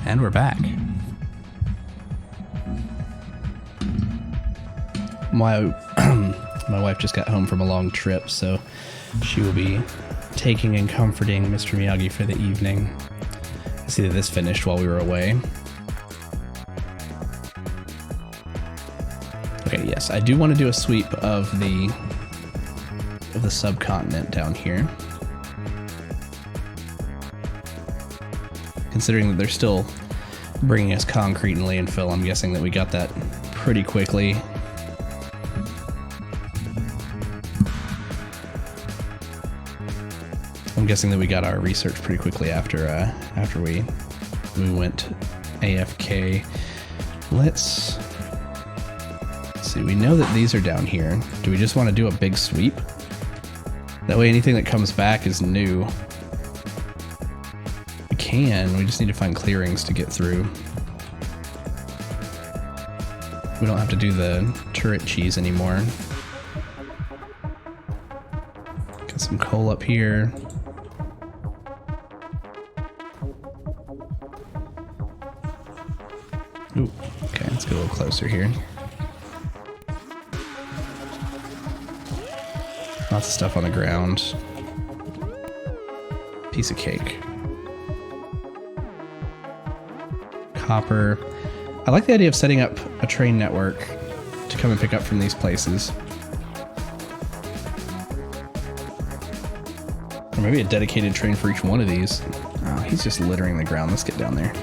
And we're back. My wife just got home from a long trip, so she will be taking and comforting Mr. Miyagi for the evening. I see that this finished while we were away. Okay, yes, I do want to do a sweep of the subcontinent down here. Considering that they're still bringing us concrete and landfill, I'm guessing that we got that pretty quickly. I'm guessing that we got our research pretty quickly after we went AFK. Let's see. We know that these are down here. Do we just want to do a big sweep? That way, anything that comes back is new. We just need to find clearings to get through. We don't have to do the turret cheese anymore. Got some coal up here. Ooh, okay, let's get a little closer here. Lots of stuff on the ground. Piece of cake. Copper. I like the idea of setting up a train network to come and pick up from these places. Or maybe a dedicated train for each one of these. Oh, he's just littering the ground. Let's get down there.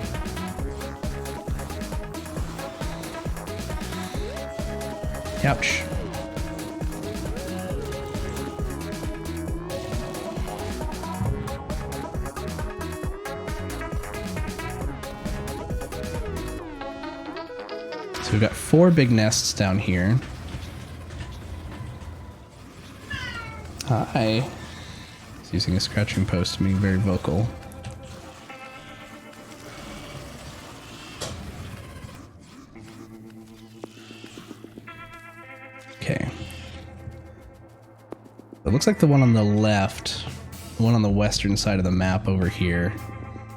Ouch. So we've got 4 big nests down here. Hi. He's using a scratching post to be very vocal. Okay. It looks like the one on the left, the one on the western side of the map over here.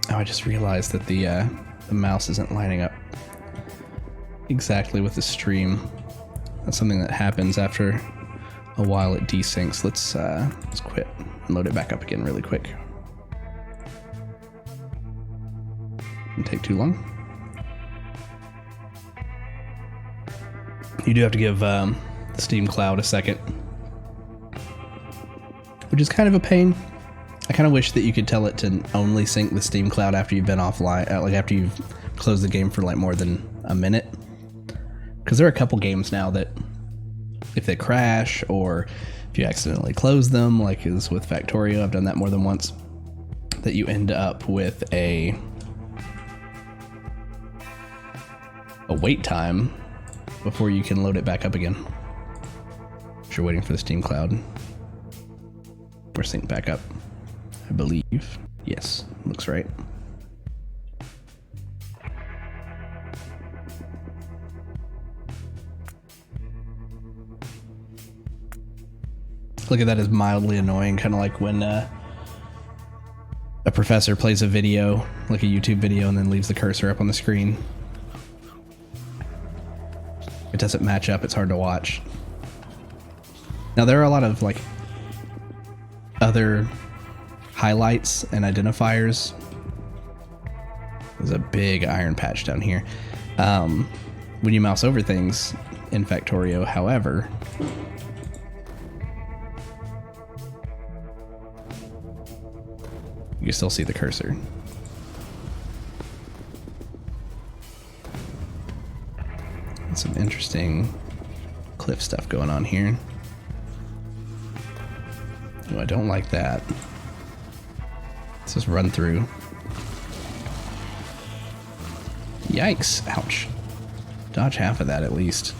Oh, I just realized that the mouse isn't lining up exactly with the stream. That's something that happens after a while. It desyncs. Let's quit and load it back up again really quick. Didn't take too long. You do have to give the Steam Cloud a second, which is kind of a pain. I kind of wish that you could tell it to only sync the Steam Cloud after you've been offline, like after you've closed the game for like more than a minute. Because there are a couple games now that if they crash or if you accidentally close them, like is with Factorio, I've done that more than once, that you end up with a wait time before you can load it back up again. If you're waiting for the Steam Cloud or sync back up, I believe. Yes, looks right. Look at that as mildly annoying, kind of like when a professor plays a video, like a YouTube video, and then leaves the cursor up on the screen. It doesn't match up, it's hard to watch. Now there are a lot of like other highlights and identifiers. There's a big iron patch down here. When you mouse over things in Factorio, however, you can still see the cursor. Some interesting cliff stuff going on here. Oh, I don't like that. Let's just run through. Yikes. Ouch. Dodge half of that at least.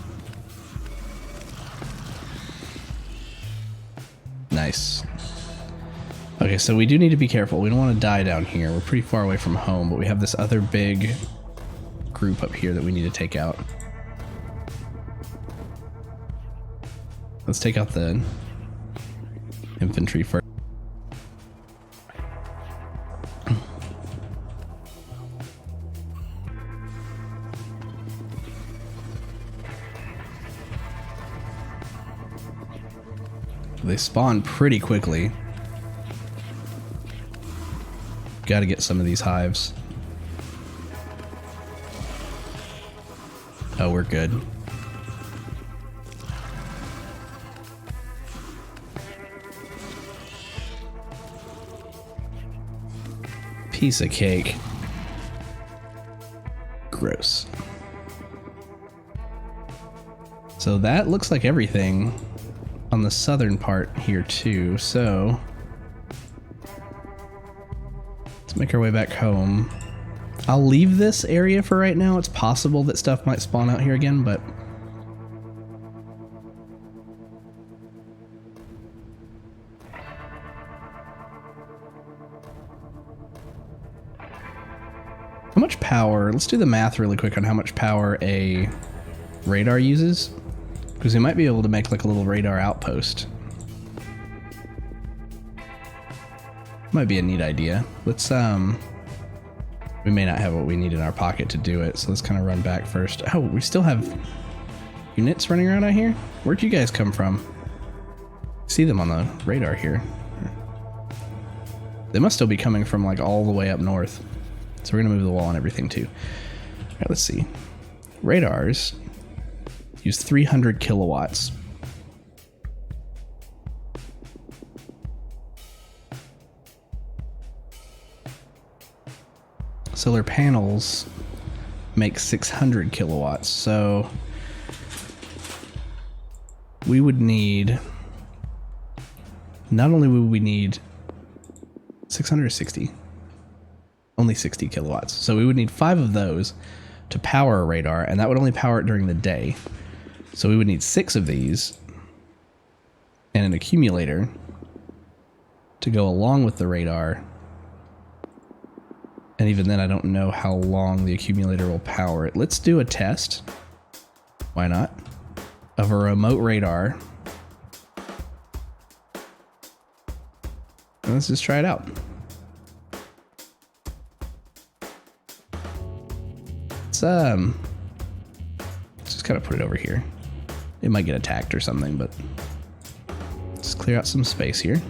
Nice. Okay, so we do need to be careful. We don't want to die down here. We're pretty far away from home, but we have this other big group up here that we need to take out. Let's take out the infantry first. They spawn pretty quickly. Got to get some of these hives. Oh, we're good. Piece of cake. Gross. So that looks like everything on the southern part here too. So let's make our way back home. I'll leave this area for right now. It's possible that stuff might spawn out here again, but how much power? Let's do the math really quick on how much power a radar uses, because we might be able to make like a little radar outpost. Might be a neat idea. Let's we may not have what we need in our pocket to do it, so let's kind of run back first. Oh, we still have units running around out here? Where'd you guys come from? See them on the radar here. They must still be coming from like all the way up north. So we're gonna move the wall and everything too. All right, let's see. Radars use 300 kilowatts. Solar panels make 600 kilowatts. So we would need, not only would we need 600 or 60, only 60 kilowatts. So we would need 5 of those to power a radar, and that would only power it during the day. So we would need 6 of these and an accumulator to go along with the radar. And even then, I don't know how long the accumulator will power it. Let's do a test. Why not? Of a remote radar. And let's just try it out. Let's just kind of put it over here. It might get attacked or something, but let's clear out some space here.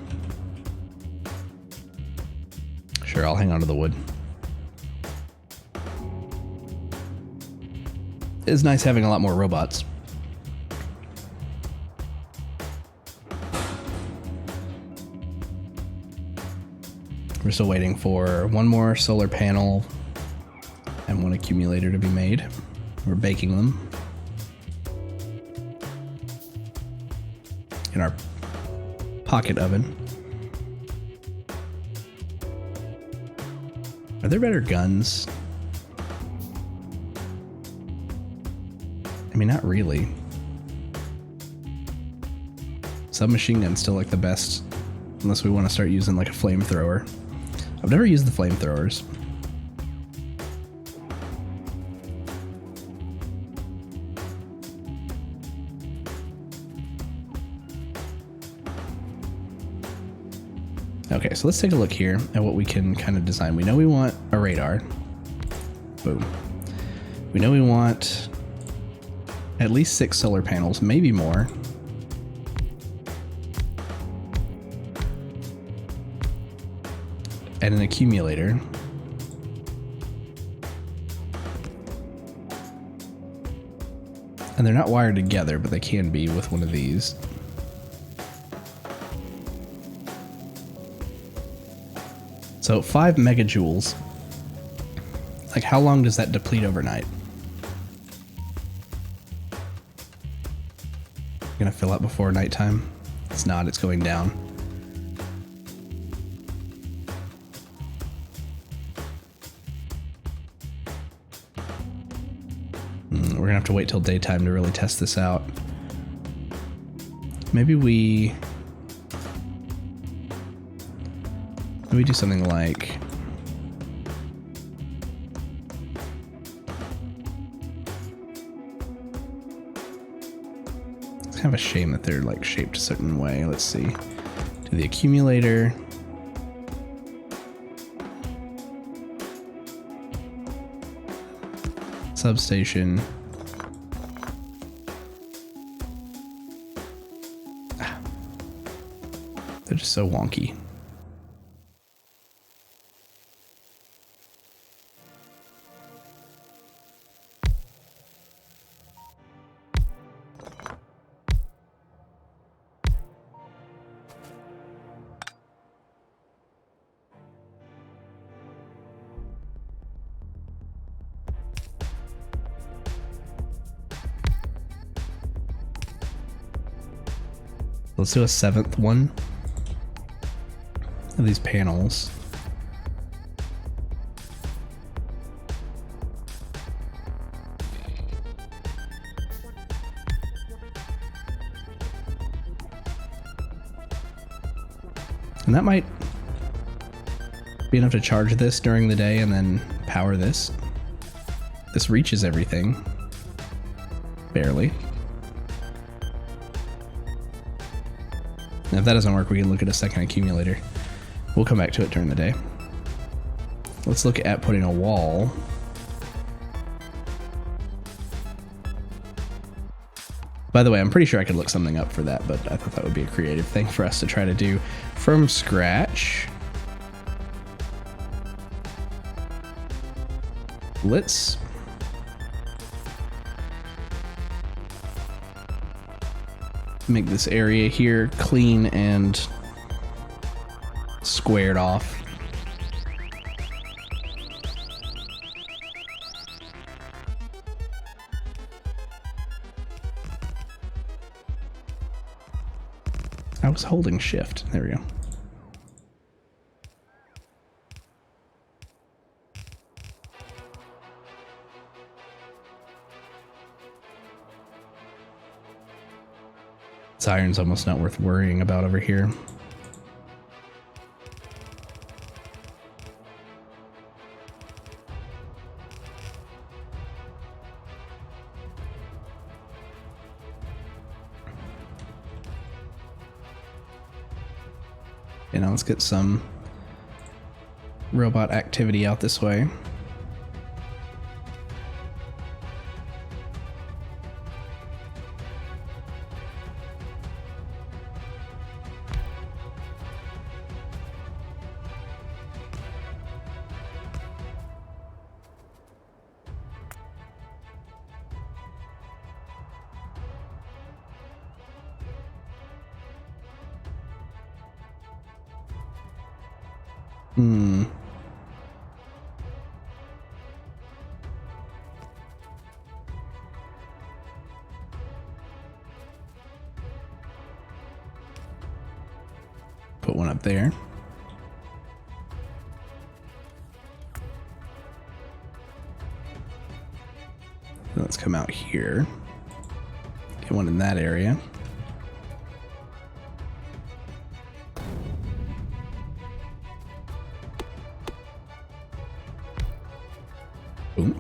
Sure, I'll hang on to the wood. It's nice having a lot more robots. We're still waiting for one more solar panel and one accumulator to be made. We're baking them in our pocket oven. Are there better guns? I mean, not really. Submachine gun's still like the best, unless we want to start using like a flamethrower. I've never used the flamethrowers. Okay, so let's take a look here at what we can kind of design. We know we want a radar. Boom. We know we want at least 6 solar panels, maybe more. And an accumulator. And they're not wired together, but they can be with one of these. So 5 megajoules. Like, how long does that deplete overnight? Gonna fill up before nighttime? It's not, it's going down. We're gonna have to wait till daytime to really test this out. Maybe we do something like, it's kind of a shame that they're like shaped a certain way. Let's see. Do the accumulator. Substation. They're just so wonky. Let's do a 7th one of these panels. And that might be enough to charge this during the day and then power this. This reaches everything. Barely. Now, if that doesn't work, we can look at a second accumulator. We'll come back to it during the day. Let's look at putting a wall. By the way, I'm pretty sure I could look something up for that, but I thought that would be a creative thing for us to try to do from scratch. Let's make this area here clean and squared off. I was holding shift. There we go. This iron's almost not worth worrying about over here. Okay, now let's get some robot activity out this way. Put one up there. Let's come out here. Get one in that area. Boom.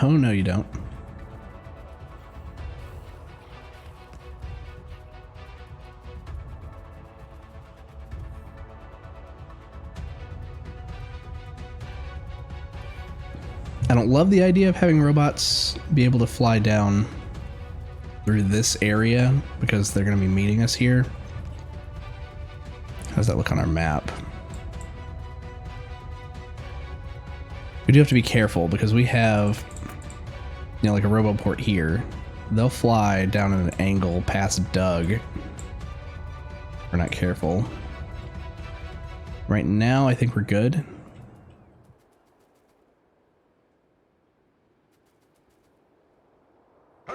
Oh, no, you don't. I don't love the idea of having robots be able to fly down through this area because they're going to be meeting us here. How does that look on our map? We do have to be careful because we have, you know, like a roboport here. They'll fly down at an angle past Doug. We're not careful. Right now, I think we're good.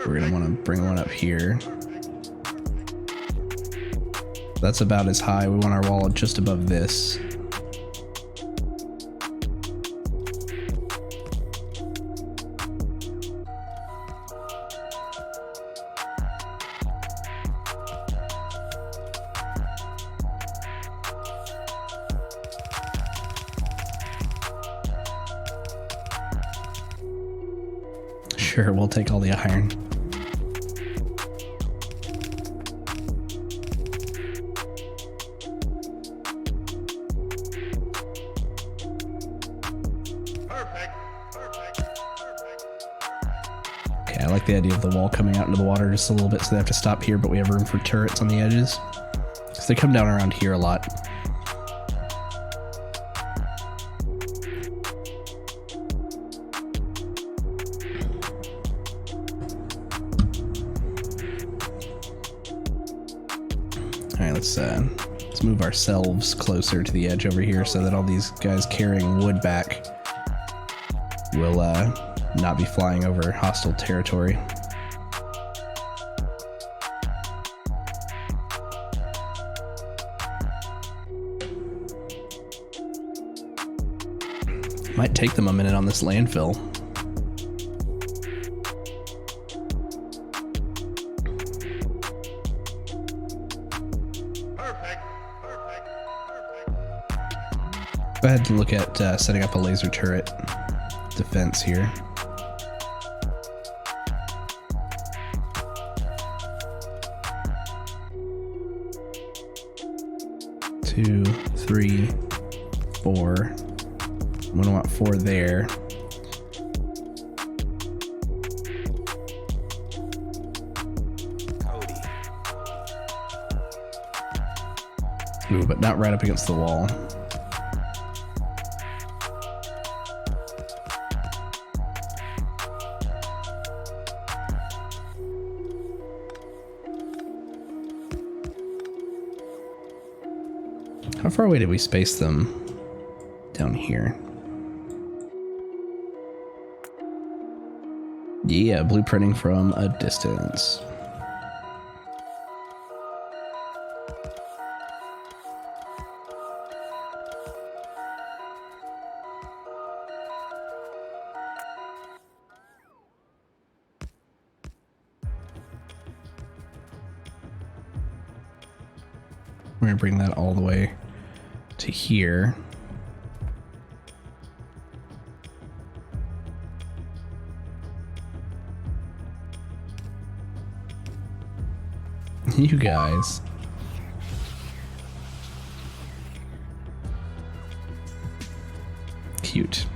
We're going to want to bring one up here. That's about as high. We want our wall just above this. Sure, we'll take all the iron. Okay, I like the idea of the wall coming out into the water just a little bit, so they have to stop here, but we have room for turrets on the edges. So they come down around here a lot. Alright, let's move ourselves closer to the edge over here so that all these guys carrying wood back will not be flying over hostile territory. Might take them a minute on this landfill. Go ahead and look at setting up a laser turret defense here. Two, three, four. I'm gonna want 4 there. Ooh, but not right up against the wall. How far away did we space them down here? Yeah, blueprinting from a distance. We're gonna bring that all the way to here. You guys. Cute.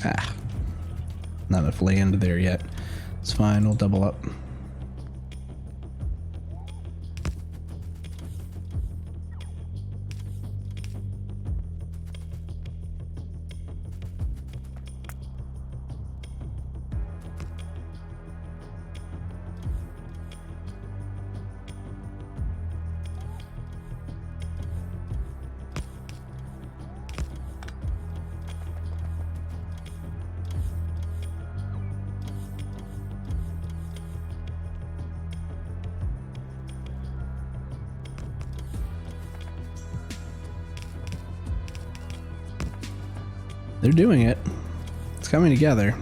Ah, not enough land there yet. It's fine, we'll double up. They're doing it. It's coming together.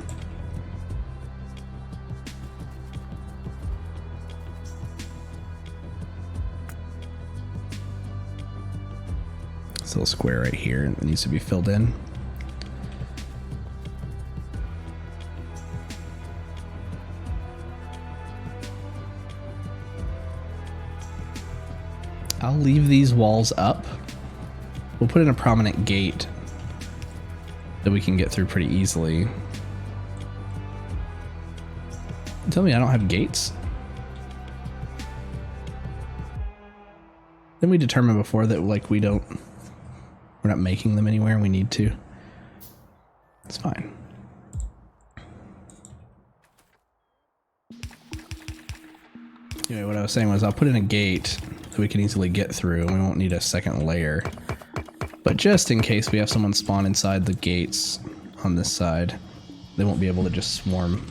This little square right here that needs to be filled in. I'll leave these walls up. We'll put in a prominent gate that we can get through pretty easily. Tell me I don't have gates? Didn't we determine before that like we're not making them anywhere and we need to? It's fine. Anyway, what I was saying was I'll put in a gate that we can easily get through and we won't need a second layer. But just in case we have someone spawn inside the gates on this side, they won't be able to just swarm.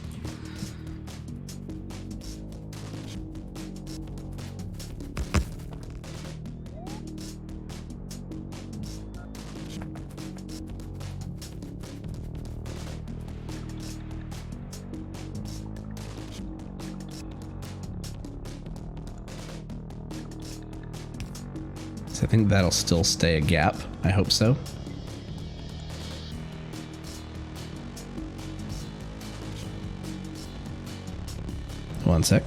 So I think that'll still stay a gap. I hope so. One sec.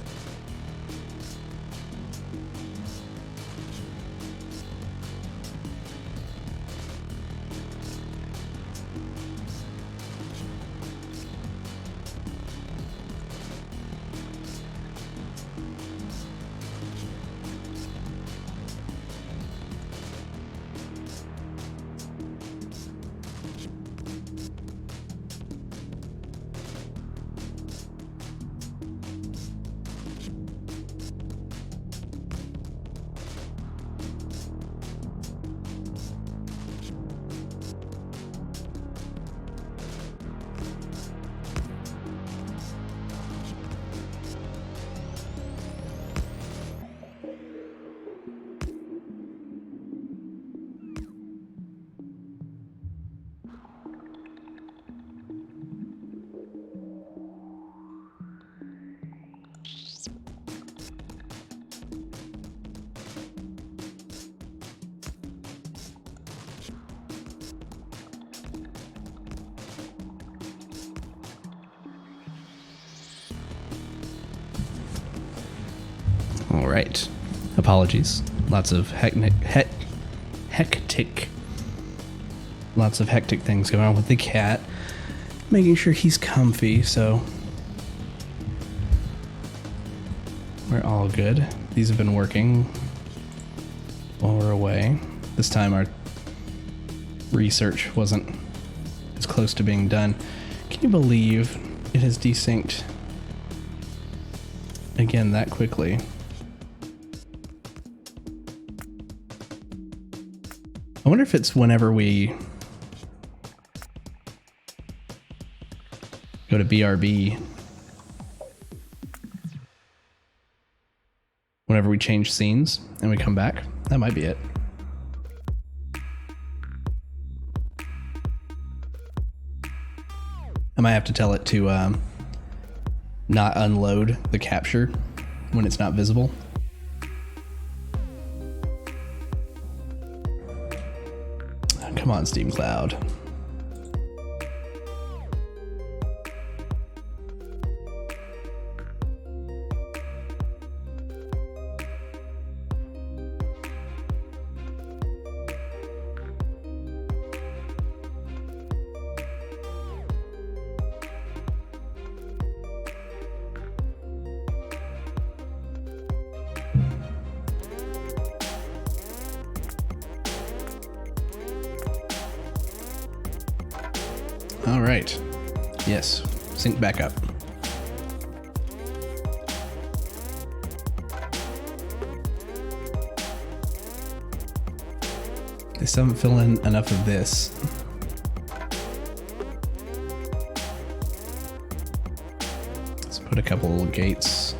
All right. Apologies. Lots of hectic. Lots of hectic things going on with the cat. Making sure he's comfy, so we're all good. These have been working while we're away. This time our research wasn't as close to being done. Can you believe it has desynced again that quickly? I wonder if it's whenever we go to BRB, whenever we change scenes and we come back. That might be it. I might have to tell it to not unload the capture when it's not visible. Come on, Steam Cloud. All right. Yes, sync back up. They still haven't filled in enough of this. Let's put a couple little gates.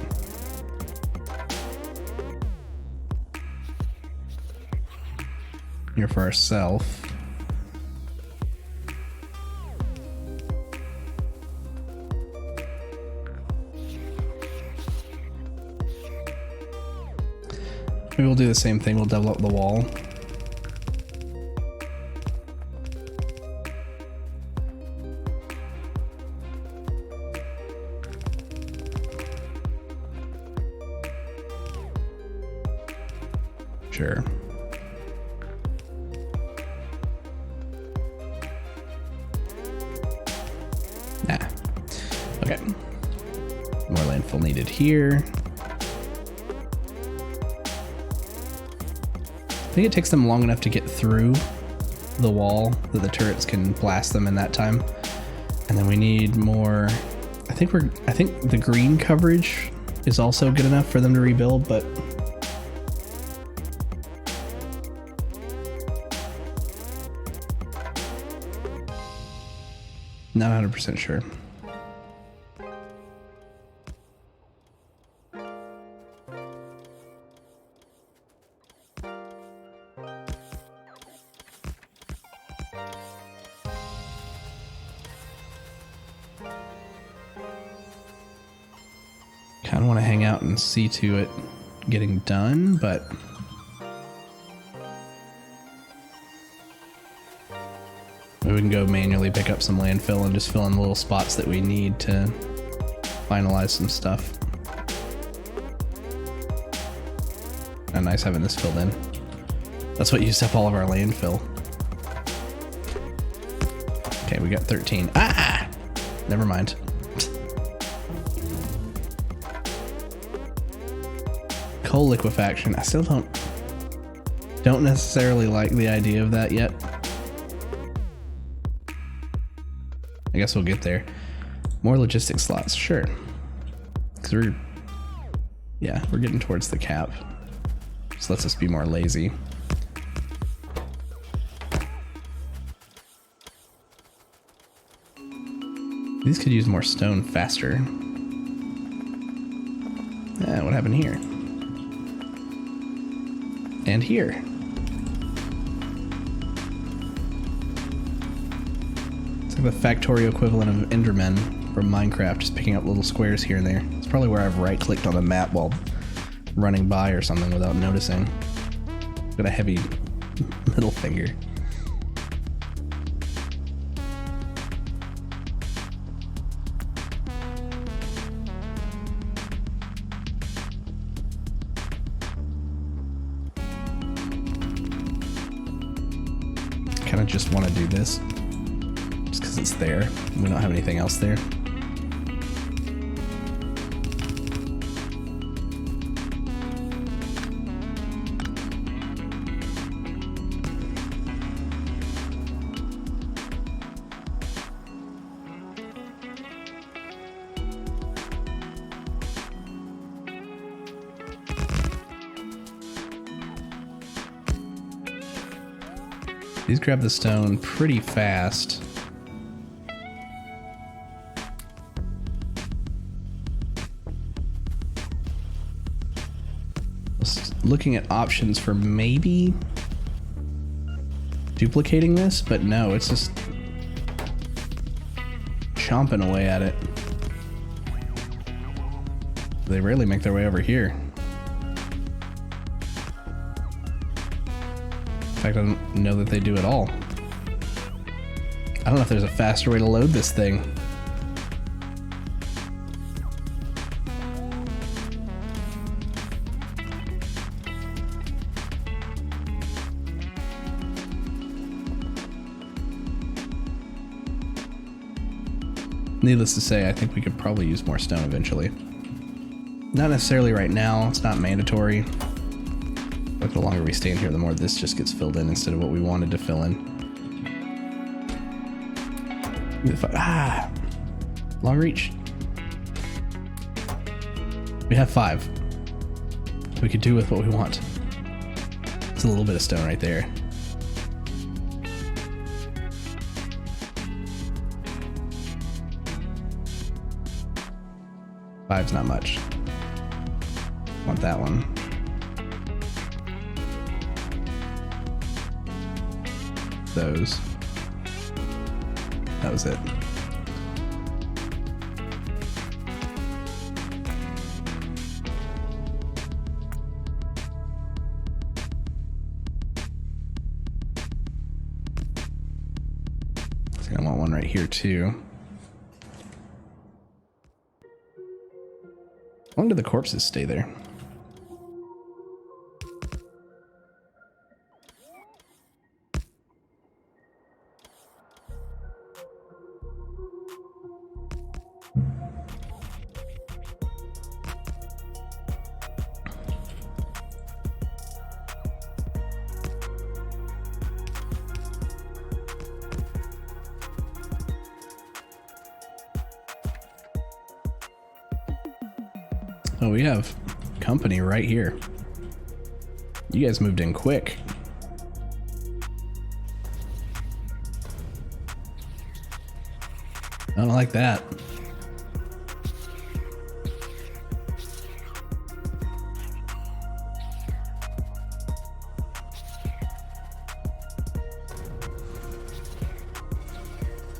Here for ourselves. Maybe we'll do the same thing. We'll double up the wall. Sure. Nah. Okay. More landfill needed here. I think it takes them long enough to get through the wall that the turrets can blast them in that time. And then we need more. I think the green coverage is also good enough for them to rebuild, but not 100% sure. Kind of want to hang out and see to it getting done, but We can go manually pick up some landfill and just fill in the little spots that we need to finalize some stuff. Oh, nice having this filled in. That's what used up all of our landfill. Okay, we got 13. Ah! Never mind. Coal liquefaction. I still don't necessarily like the idea of that yet. I guess we'll get there. More logistics slots, sure. Because we're getting towards the cap. Just lets us be more lazy. These could use more stone faster. Yeah, what happened here? And here. It's like the Factorio equivalent of Endermen from Minecraft, just picking up little squares here and there. It's probably where I've right-clicked on the map while running by or something without noticing. Got a heavy middle finger. Kind of just want to do this just because it's there. We don't have anything else there. These grab the stone pretty fast. Looking at options for maybe duplicating this, but no, it's just chomping away at it. They rarely make their way over here. In fact, I don't know that they do at all. I don't know if there's a faster way to load this thing. Needless to say, I think we could probably use more stone eventually. Not necessarily right now, it's not mandatory. But the longer we stay in here, the more this just gets filled in instead of what we wanted to fill in. Ah! Long reach. We have 5. We could do with what we want. It's a little bit of stone right there. Five's not much. Want that one. Those. That was it. I think I want one right here too. When do the corpses stay there? Oh, we have company right here. You guys moved in quick. I don't like that.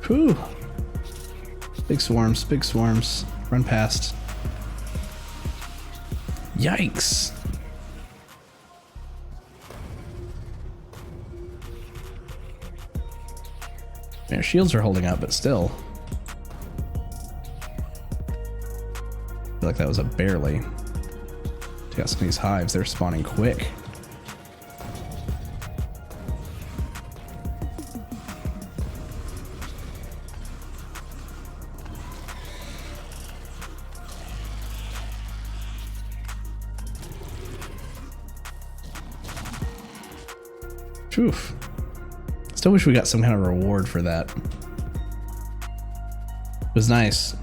Whew. Big swarms, big swarms. Run past. Yikes. Their shields are holding up, but still. I feel like that was a barely. Take out some of these hives, they're spawning quick. Oof. Still wish we got some kind of reward for that. It was nice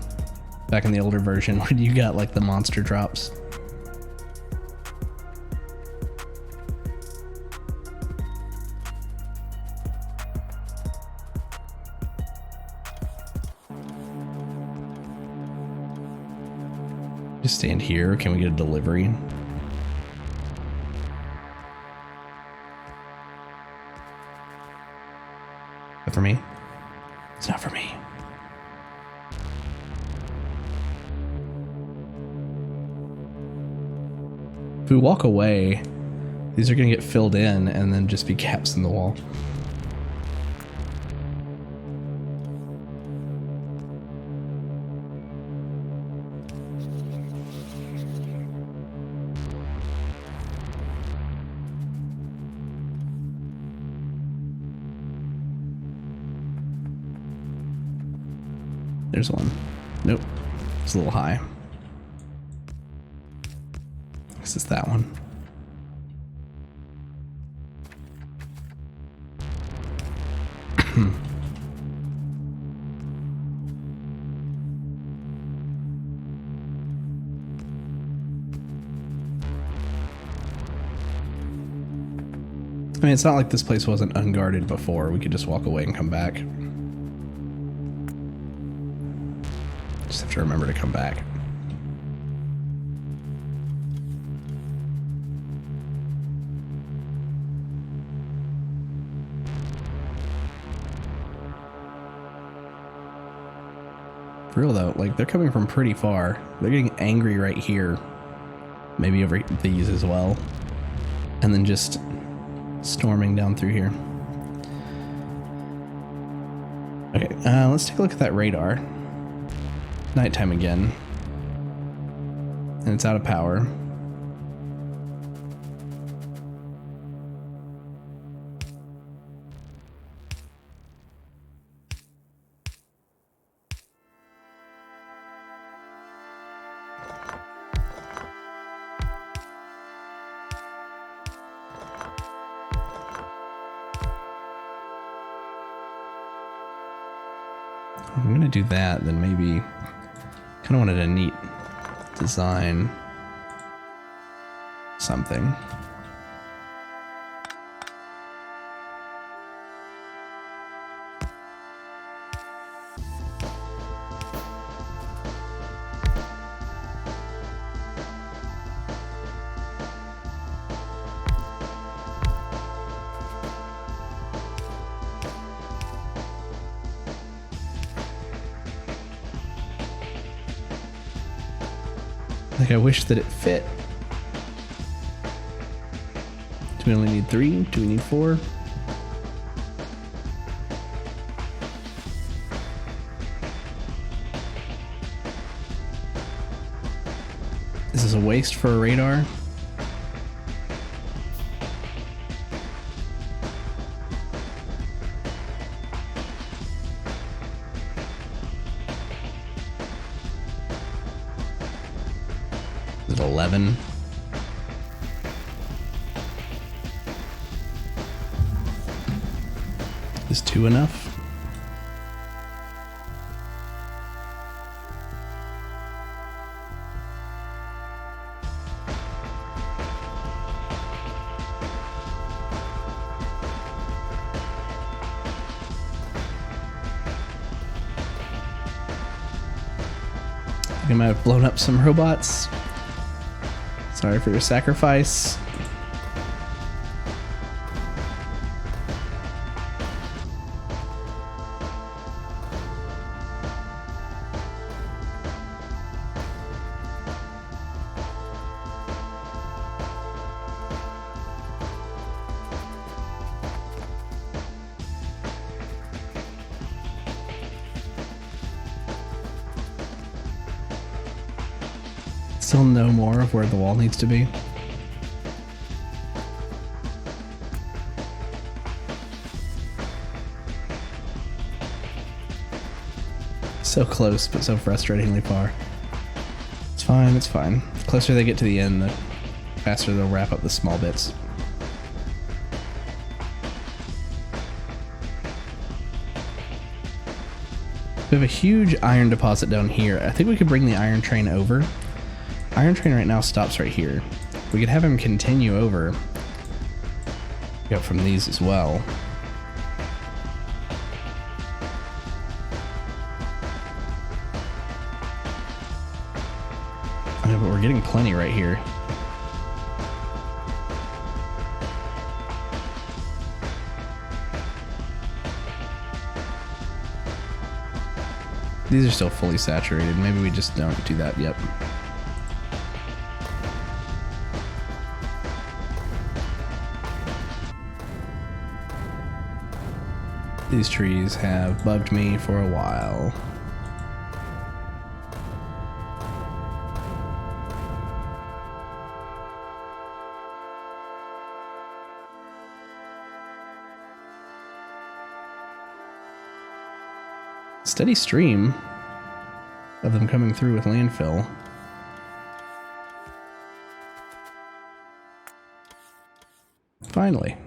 back in the older version when you got like the monster drops. Just stand here. Can we get a delivery? For me? It's not for me. If we walk away, these are going to get filled in and then just be gaps in the wall. There's one. Nope. It's a little high. This is that one. I mean, it's not like this place wasn't unguarded before. We could just walk away and come back. Just have to remember to come back. For real though, like they're coming from pretty far. They're getting angry right here. Maybe over these as well. And then just storming down through here. Okay, let's take a look at that radar. Nighttime again. And it's out of power. I'm gonna do that, then maybe kind of wanted a neat design something. Like I wish that it fit. Do we only need 3? Do we need 4? Is this a waste for a radar? Is it 11? Is 2 enough? I think I might have blown up some robots. Sorry for your sacrifice. Still no more of where the wall needs to be. So close, but so frustratingly far. It's fine, it's fine. The closer they get to the end, the faster they'll wrap up the small bits. We have a huge iron deposit down here. I think we could bring the iron train over. Iron train right now stops right here. We could have him continue over. Go from these as well. Oh, but we're getting plenty right here. These are still fully saturated. Maybe we just don't do that yet. These trees have bugged me for a while. Steady stream of them coming through with landfill. Finally.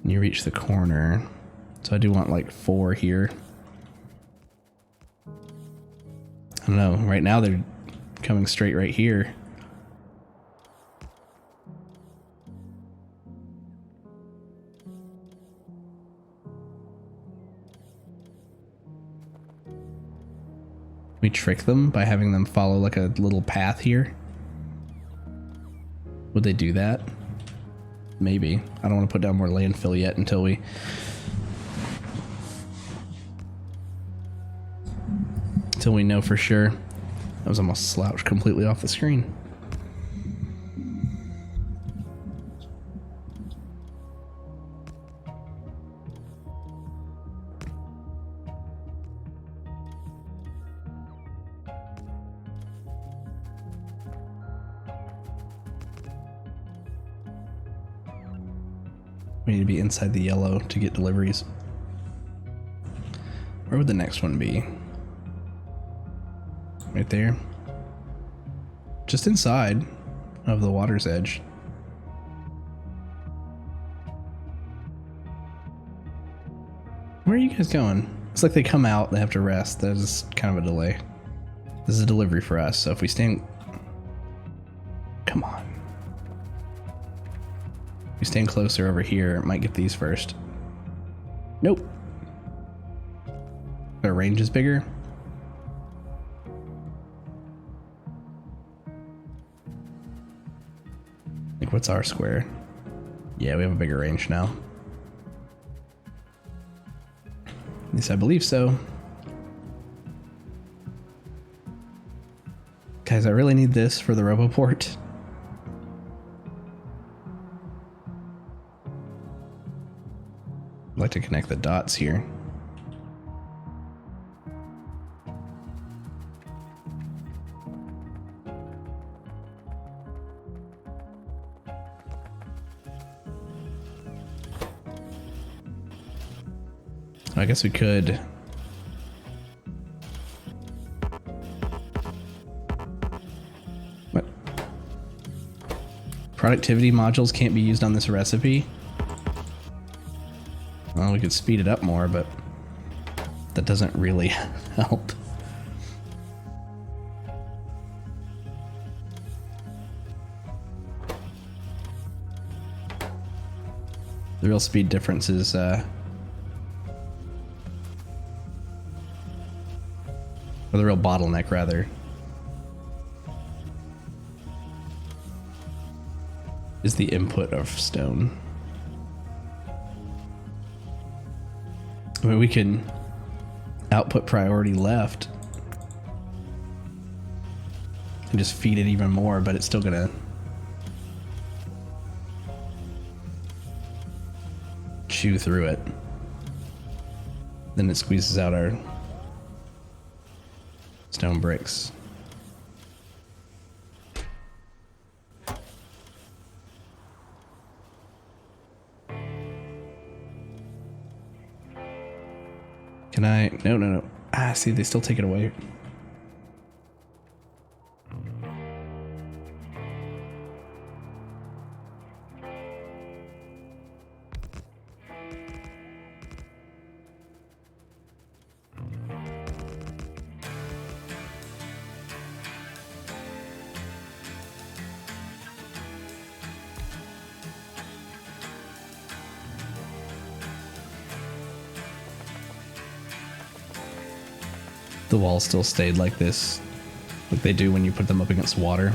And you reach the corner. So I do want like 4 here. I don't know. Right now they're coming straight right here. We trick them by having them follow like a little path here. Would they do that? Maybe. I don't want to put down more landfill yet until we know for sure. That was almost slouched completely off the screen. We need to be inside the yellow to get deliveries. Where would the next one be? Right there. Just inside of the water's edge. Where are you guys going? It's like they come out, they have to rest. That is kind of a delay. This is a delivery for us, so if we stand... Come on. If we stand closer over here, might get these first. Nope. Our range is bigger. Like, what's our square? Yeah, we have a bigger range now. At least I believe so. Guys, I really need this for the RoboPort. I'd like to connect the dots here. I guess we could. What? Productivity modules can't be used on this recipe? Well, we could speed it up more, but that doesn't really help. The real speed difference is or the real bottleneck, rather, is the input of stone. I mean, we can output priority left and just feed it even more, but it's still gonna chew through it. then it squeezes out our stone bricks. Can I? No. Ah, see, they still take it away. The walls still stayed like this, like they do when you put them up against water.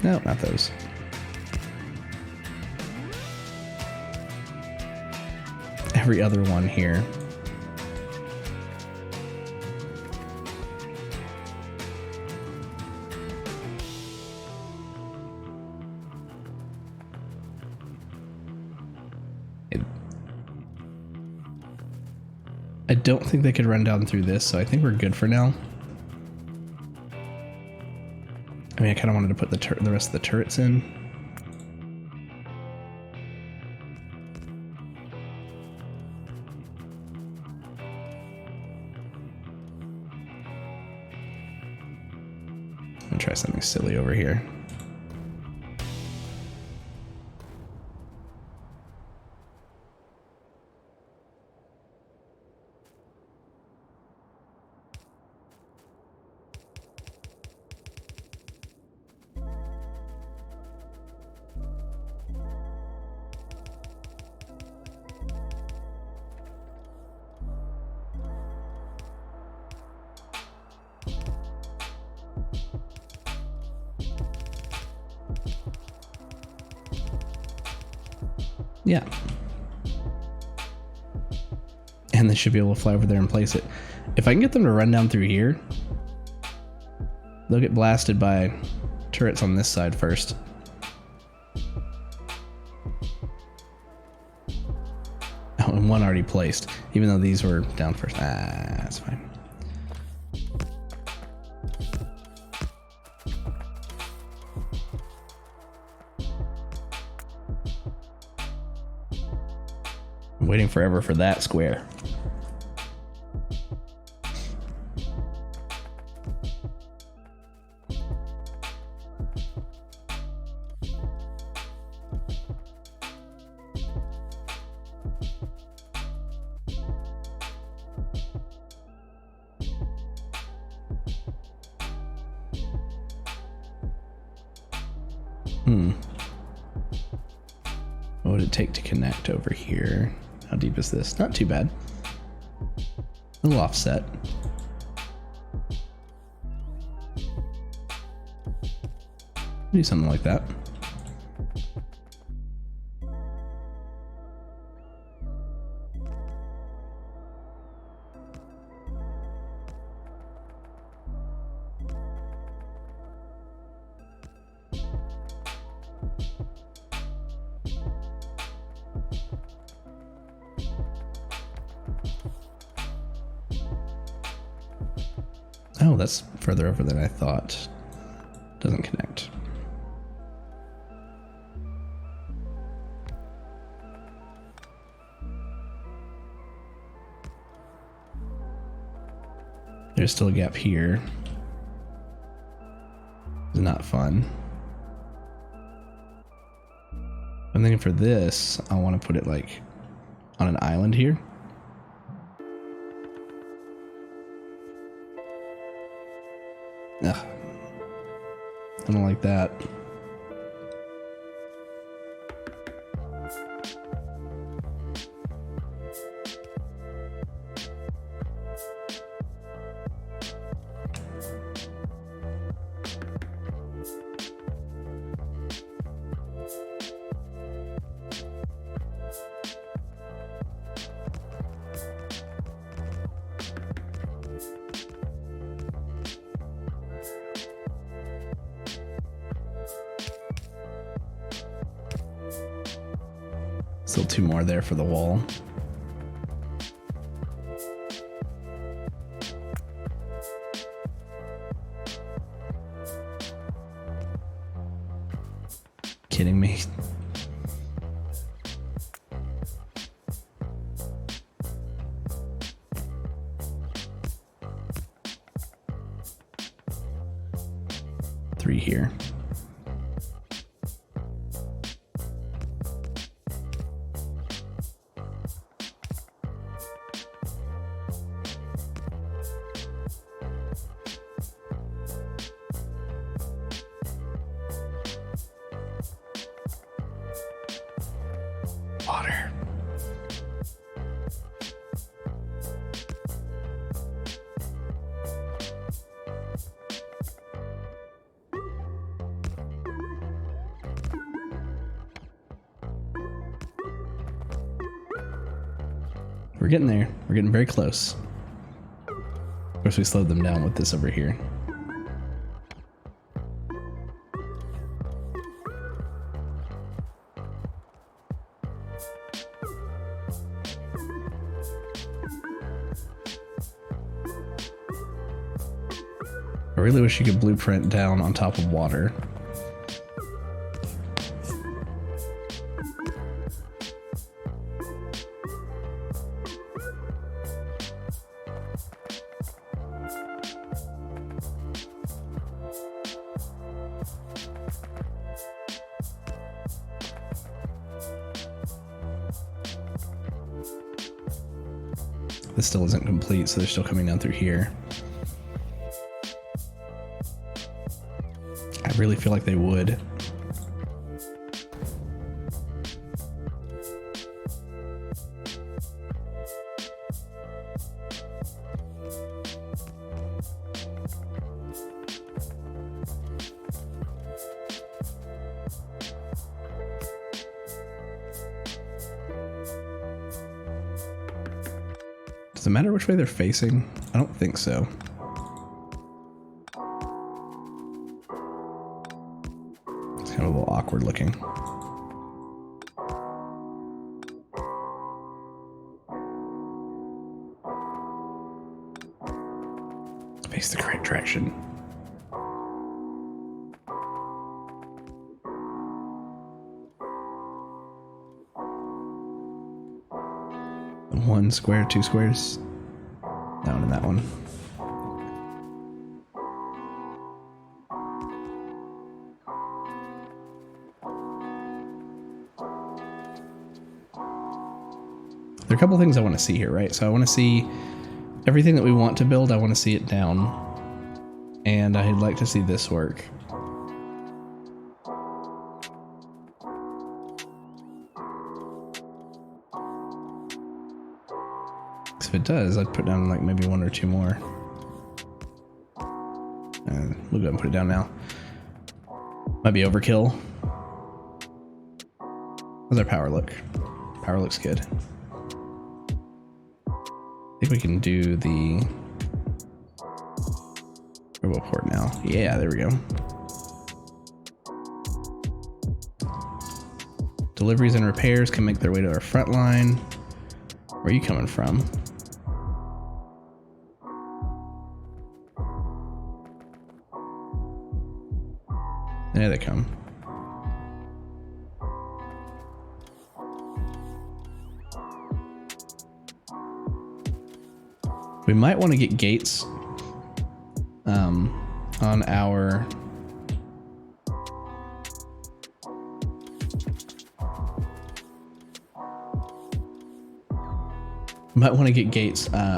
No, not those. Every other one here. I don't think they could run down through this, so I think we're good for now. I mean, I kind of wanted to put the rest of the turrets in. I'm gonna try something silly over here. Yeah. And they should be able to fly over there and place it. If I can get them to run down through here, they'll get blasted by turrets on this side first. Oh, and one already placed, even though these were down first. Ah, that's fine. I'm waiting forever for that square. What would it take to connect over here? How deep is this? Not too bad. A little offset. Do something like that. Oh, that's further over than I thought. Doesn't connect. There's still a gap here. It's not fun. I'm thinking for this, I want to put it like on an island here. Ugh. I don't like that. Still 2 more there for the wall. Kidding me? Three here. Water. We're getting there. We're getting very close. Of course, we slowed them down with this over here. I really wish you could blueprint down on top of water. This still isn't complete, so they're still coming down through here. I really feel like they would. Does it matter which way they're facing? I don't think so. It's kind of a little awkward looking. Face the correct direction. One square, 2 squares. That one and that one. There are a couple things I want to see here, right? So I want to see everything that we want to build. I want to see it down. And I'd like to see this work. If it does, I'd put down like maybe 1 or 2 more. And we'll go ahead and put it down now. Might be overkill. How's our power look? Power looks good. I think we can do the turbo port now. Yeah, there we go. Deliveries and repairs can make their way to our front line. Where are you coming from? There they come. We might want to get gates on our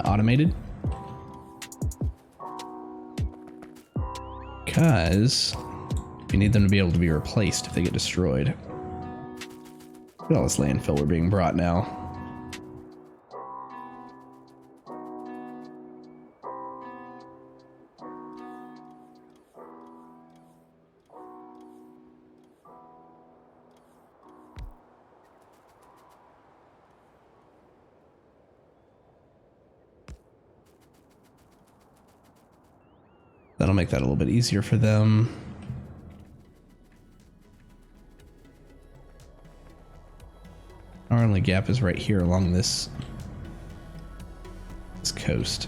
automated, because we need them to be able to be replaced if they get destroyed. Look at all this landfill we're being brought now. That'll make that a little bit easier for them. Our only gap is right here along this coast.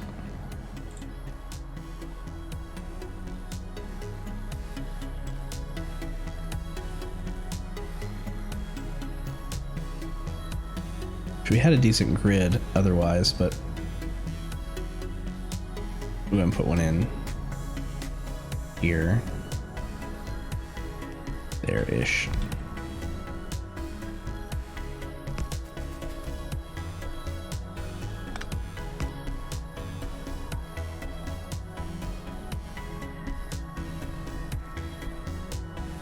We had a decent grid otherwise, but we're gonna put one in here, there-ish.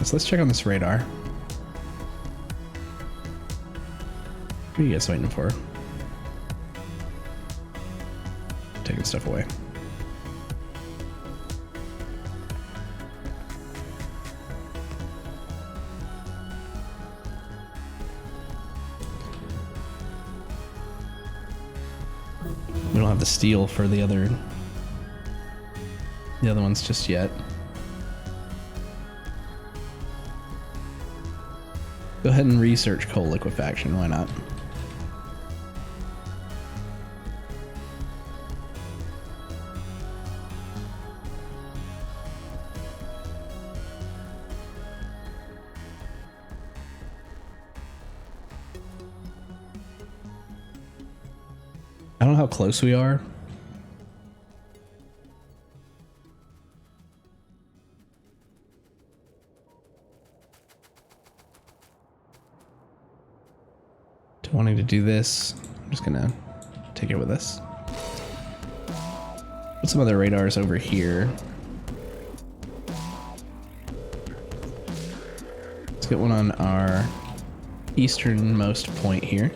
So let's check on this radar. What are you guys waiting for? Taking stuff away. We don't have the steel for the other ones just yet. Go ahead and research coal liquefaction, why not? I don't know how close we are. To wanting to do this, I'm just gonna take it with us. Put some other radars over here. Let's get one on our easternmost point here.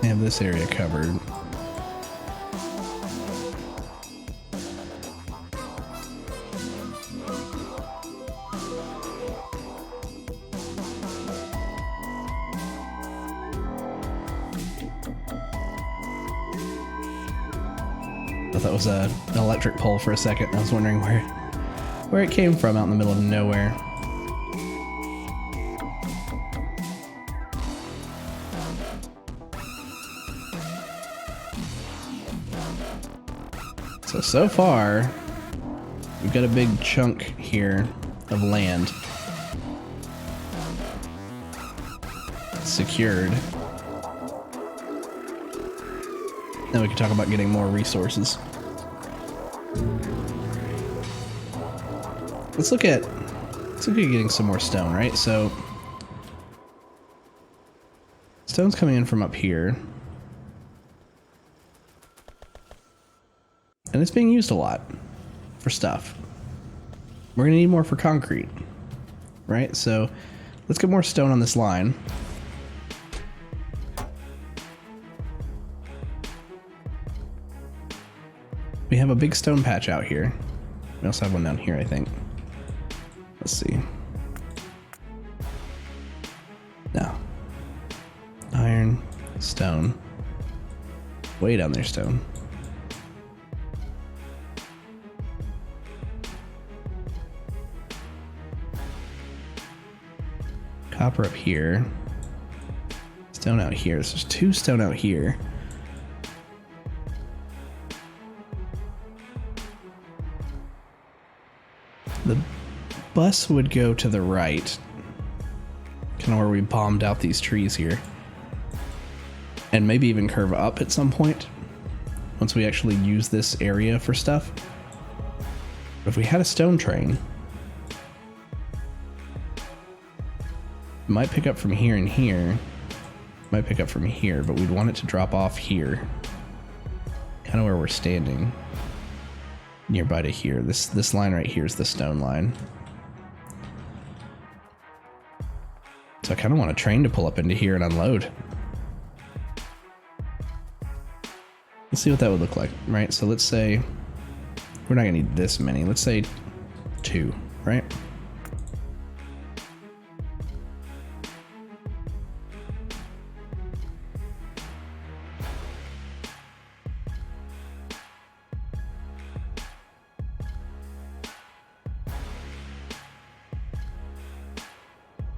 We have this area covered. I thought that was an electric pole for a second. I was wondering where it came from out in the middle of nowhere. So far, we've got a big chunk here of land secured. Now we can talk about getting more resources. Let's look at getting some more stone, right? So stone's coming in from up here. And it's being used a lot for stuff. We're gonna need more for concrete, right? So let's get more stone on this line. We have a big stone patch out here. We also have one down here, I think. Let's see. No. Iron, stone. Way down there, stone. Copper up here. Stone out here. So there's 2 stone out here. The bus would go to the right. Kind of where we bombed out these trees here. And maybe even curve up at some point. Once we actually use this area for stuff. But if we had a stone train, it might pick up from here and here. Might pick up from here, but we'd want it to drop off here. Kind of where we're standing. Nearby to here. This line right here is the stone line. So I kind of want a train to pull up into here and unload. Let's see what that would look like, right? So let's say We're not gonna need this many. Let's say 2, right?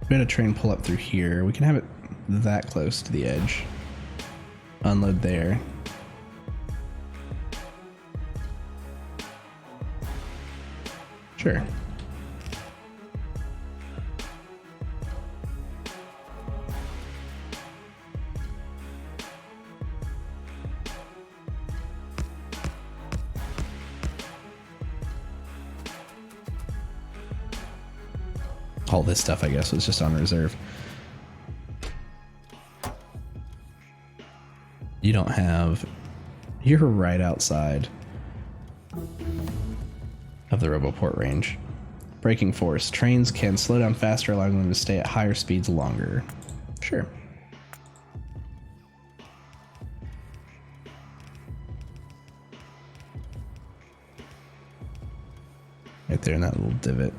We had a train pull up through here. We can have it that close to the edge. Unload there. Sure. All this stuff, I guess, was just on reserve. You don't have... You're right outside of the Roboport range. Braking force. Trains can slow down faster, allowing them to stay at higher speeds longer. Sure. Right there in that little divot.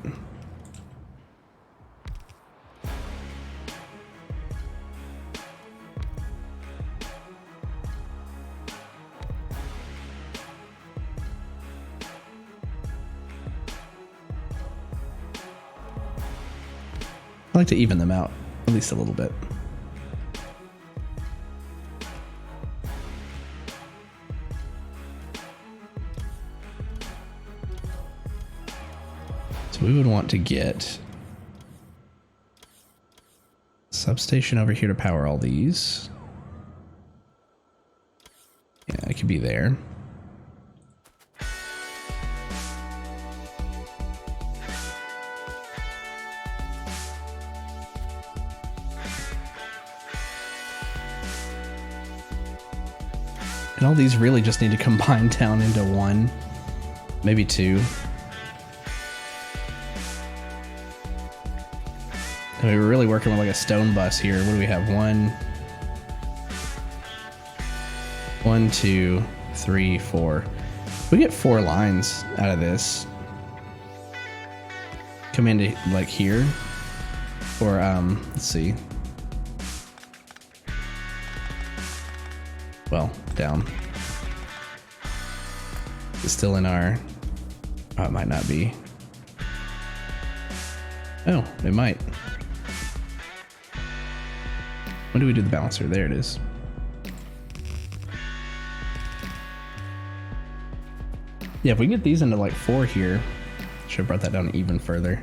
I like to even them out, at least a little bit. So we would want to get substation over here to power all these. Yeah, it could be there. And all these really just need to combine down into 1, maybe 2. And we were really working with like a stone bus here. What do we have? 1, 2, 3, 4. We get 4 lines out of this. Come into like here, or let's see. Well, down. It's still in our... Oh, it might not be. Oh, it might. When do we do the balancer? There it is. Yeah, if we get these into like 4 here, should have brought that down even further.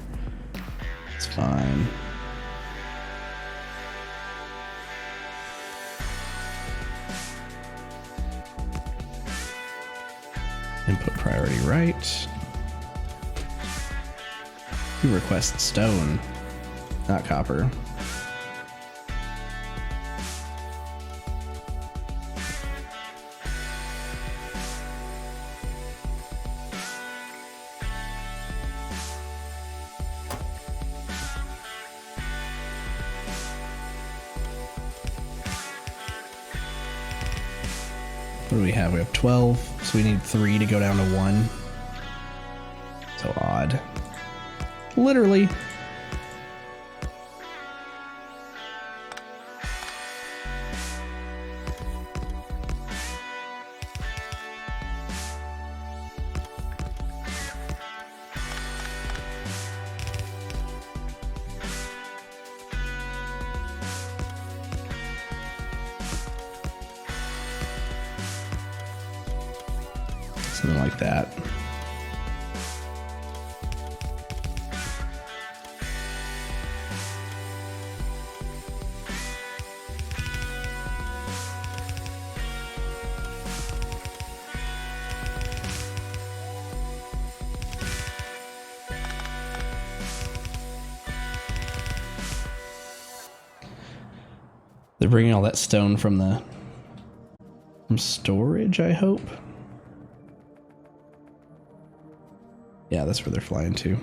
It's fine. Input priority right. We request stone, not copper. What do we have? We have 12, so we need 3 to go down to 1. So odd. Literally. Something like that. They're bringing all that stone from storage, I hope. Yeah, that's where they're flying to.